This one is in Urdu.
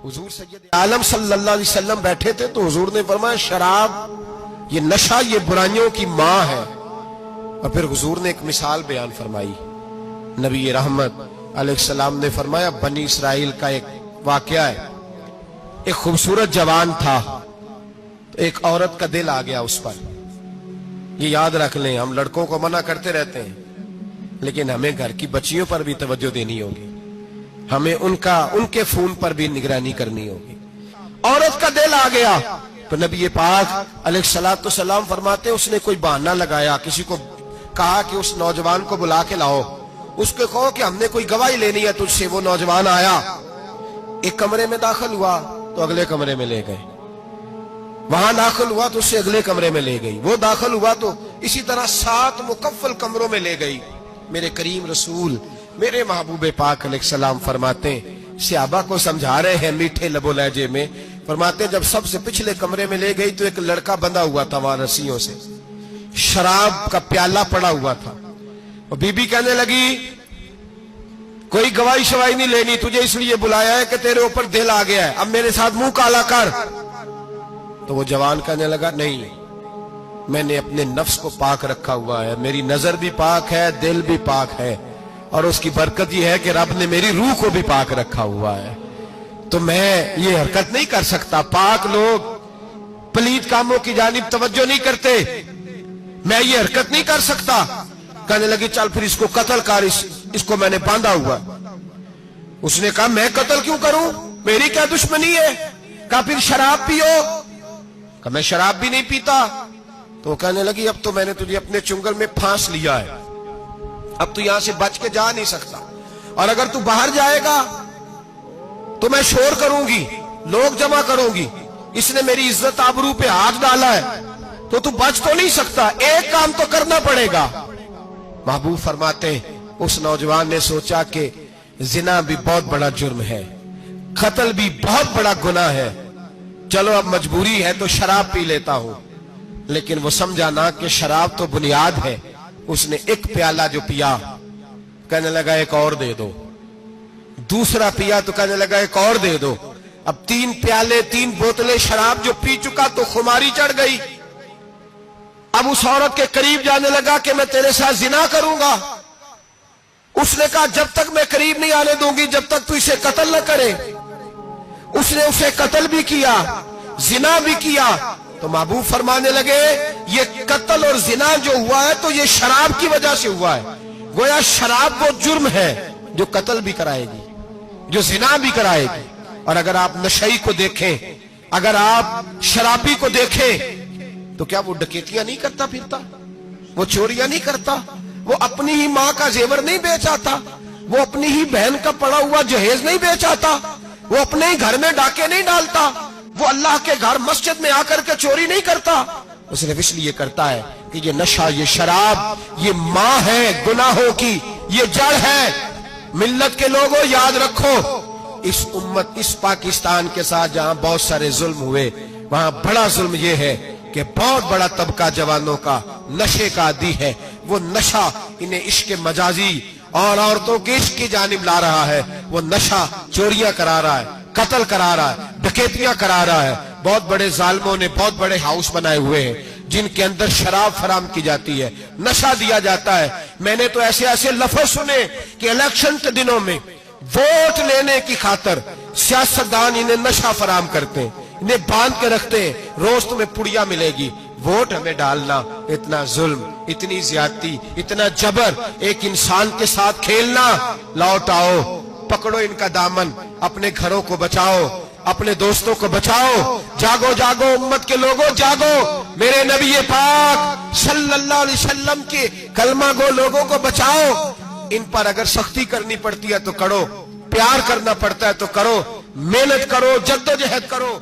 حضور سید عالم صلی اللہ علیہ وسلم بیٹھے تھے تو حضور نے فرمایا شراب یہ نشہ یہ برائیوں کی ماں ہے. اور پھر حضور نے ایک مثال بیان فرمائی. نبی رحمت علیہ السلام نے فرمایا بنی اسرائیل کا ایک واقعہ ہے. ایک خوبصورت جوان تھا تو ایک عورت کا دل آ گیا اس پر. یہ یاد رکھ لیں ہم لڑکوں کو منع کرتے رہتے ہیں لیکن ہمیں گھر کی بچیوں پر بھی توجہ دینی ہوگی, ہمیں ان کے فون پر بھی نگرانی کرنی ہوگی. عورت کا دل آ گیا تو نبی پاک علیہ الصلوۃ والسلام فرماتے اس نے کوئی بہانہ لگایا, کسی کو کہا کہ اس نوجوان کو بلا کے لاؤ, اس کو کہو کہ ہم نے کوئی گواہی لینی ہے تجھ سے. وہ نوجوان آیا, ایک کمرے میں داخل ہوا تو اگلے کمرے میں لے گئے, وہاں داخل ہوا تو اس سے اگلے کمرے میں لے گئی, وہ داخل ہوا تو اسی طرح 7 مکفل کمروں میں لے گئی. میرے کریم رسول میرے محبوب پاک علیہ السلام فرماتے ہیں, صحابہ کو سمجھا رہے ہیں میٹھے لب و لہجے میں, فرماتے ہیں جب سب سے پچھلے کمرے میں لے گئی تو ایک لڑکا بندھا ہوا تھا وہاں رسیوں سے, شراب کا پیالہ پڑا ہوا تھا. اور بی بی کہنے لگی کوئی گواہی شواہی نہیں لینی, تجھے اس لیے بلایا ہے کہ تیرے اوپر دل آ گیا ہے, اب میرے ساتھ منہ کالا کر. تو وہ جوان کہنے لگا نہیں, میں نے اپنے نفس کو پاک رکھا ہوا ہے, میری نظر بھی پاک ہے, دل بھی پاک ہے, اور اس کی برکت یہ ہے کہ رب نے میری روح کو بھی پاک رکھا ہوا ہے, تو میں یہ حرکت نہیں کر سکتا. پاک لوگ پلید کاموں کی جانب توجہ نہیں کرتے, میں یہ حرکت نہیں کر سکتا. کہنے لگی چل پھر اس کو قتل کر, اس کو میں نے باندھا ہوا. اس نے کہا میں قتل کیوں کروں, میری کیا دشمنی ہے. کہا پھر شراب پیو, کہا میں شراب بھی نہیں پیتا. تو کہنے لگی اب تو میں نے تجھے اپنے چنگل میں پھانس لیا ہے, اب تو یہاں سے بچ کے جا نہیں سکتا, اور اگر تو باہر جائے گا تو میں شور کروں گی, لوگ جمع کروں گی, اس نے میری عزت آبرو پہ ہاتھ ڈالا ہے, تو بچ تو نہیں سکتا, ایک کام تو کرنا پڑے گا. محبوب فرماتے ہیں اس نوجوان نے سوچا کہ زنا بھی بہت بڑا جرم ہے, قتل بھی بہت بڑا گناہ ہے, چلو اب مجبوری ہے تو شراب پی لیتا ہوں. لیکن وہ سمجھا نہ کہ شراب تو بنیاد ہے. اس نے ایک پیالہ جو پیا کہنے لگا ایک اور دے دو, دوسرا پیا تو کہنے لگا ایک اور دے دو. اب 3 پیالے 3 بوتلیں شراب جو پی چکا تو خماری چڑھ گئی. اب اس عورت کے قریب جانے لگا کہ میں تیرے ساتھ زنا کروں گا. اس نے کہا جب تک میں قریب نہیں آنے دوں گی جب تک تو اسے قتل نہ کرے. اس نے اسے قتل بھی کیا, زنا بھی کیا. تو محبوب فرمانے لگے یہ قتل اور زنا جو ہوا ہے تو یہ شراب کی وجہ سے ہوا ہے. گویا شراب وہ جرم ہے جو قتل بھی کرائے گی, جو زنا بھی کرائے گی. اور اگر آپ نشئی کو دیکھیں, اگر آپ شرابی کو دیکھیں تو کیا وہ ڈکیتیاں نہیں کرتا پھرتا, وہ چوریاں نہیں کرتا, وہ اپنی ہی ماں کا زیور نہیں بیچ آتا, وہ اپنی ہی بہن کا پڑا ہوا جہیز نہیں بیچ آتا, وہ اپنے ہی گھر میں ڈاکے نہیں ڈالتا, وہ اللہ کے گھر مسجد میں آ کر کے چوری نہیں کرتا. وہ صرف اس لیے کرتا ہے کہ یہ نشہ, یہ شراب یہ ماں ہے گناہوں کی, یہ جڑ ہے. ملت کے لوگوں یاد رکھو اس امت اس پاکستان کے ساتھ جہاں بہت سارے ظلم ہوئے وہاں بڑا ظلم یہ ہے کہ بہت بڑا طبقہ جوانوں کا نشے کا عادی ہے. وہ نشہ انہیں عشق مجازی اور عورتوں کے عشق کی جانب لا رہا ہے. وہ نشہ چوریاں کرا رہا ہے, قتل کرا رہا ہے, ڈکیتیاں کرا رہا ہے. بہت بڑے ظالموں نے بہت بڑے ہاؤس بنائے ہوئے ہیں جن کے اندر شراب فراہم کی جاتی ہے, نشہ دیا جاتا ہے. میں نے تو ایسے ایسے لفظ سنے کہ الیکشن کے دنوں میں ووٹ لینے کی خاطر سیاستدان انہیں نشہ فراہم کرتے ہیں, انہیں باندھ کے رکھتے ہیں, روز تمہیں پڑیا ملے گی, ووٹ ہمیں ڈالنا. اتنا ظلم, اتنی زیادتی, اتنا جبر, ایک انسان کے ساتھ کھیلنا. لوٹ آؤ, پکڑو ان کا دامن, اپنے گھروں کو بچاؤ, اپنے دوستوں کو بچاؤ. جاگو جاگو امت کے لوگوں جاگو, میرے نبی پاک صلی اللہ علیہ وسلم کے کلمہ گو لوگوں کو بچاؤ. ان پر اگر سختی کرنی پڑتی ہے تو کرو, پیار کرنا پڑتا ہے تو کرو, محنت کرو, جدوجہد کرو.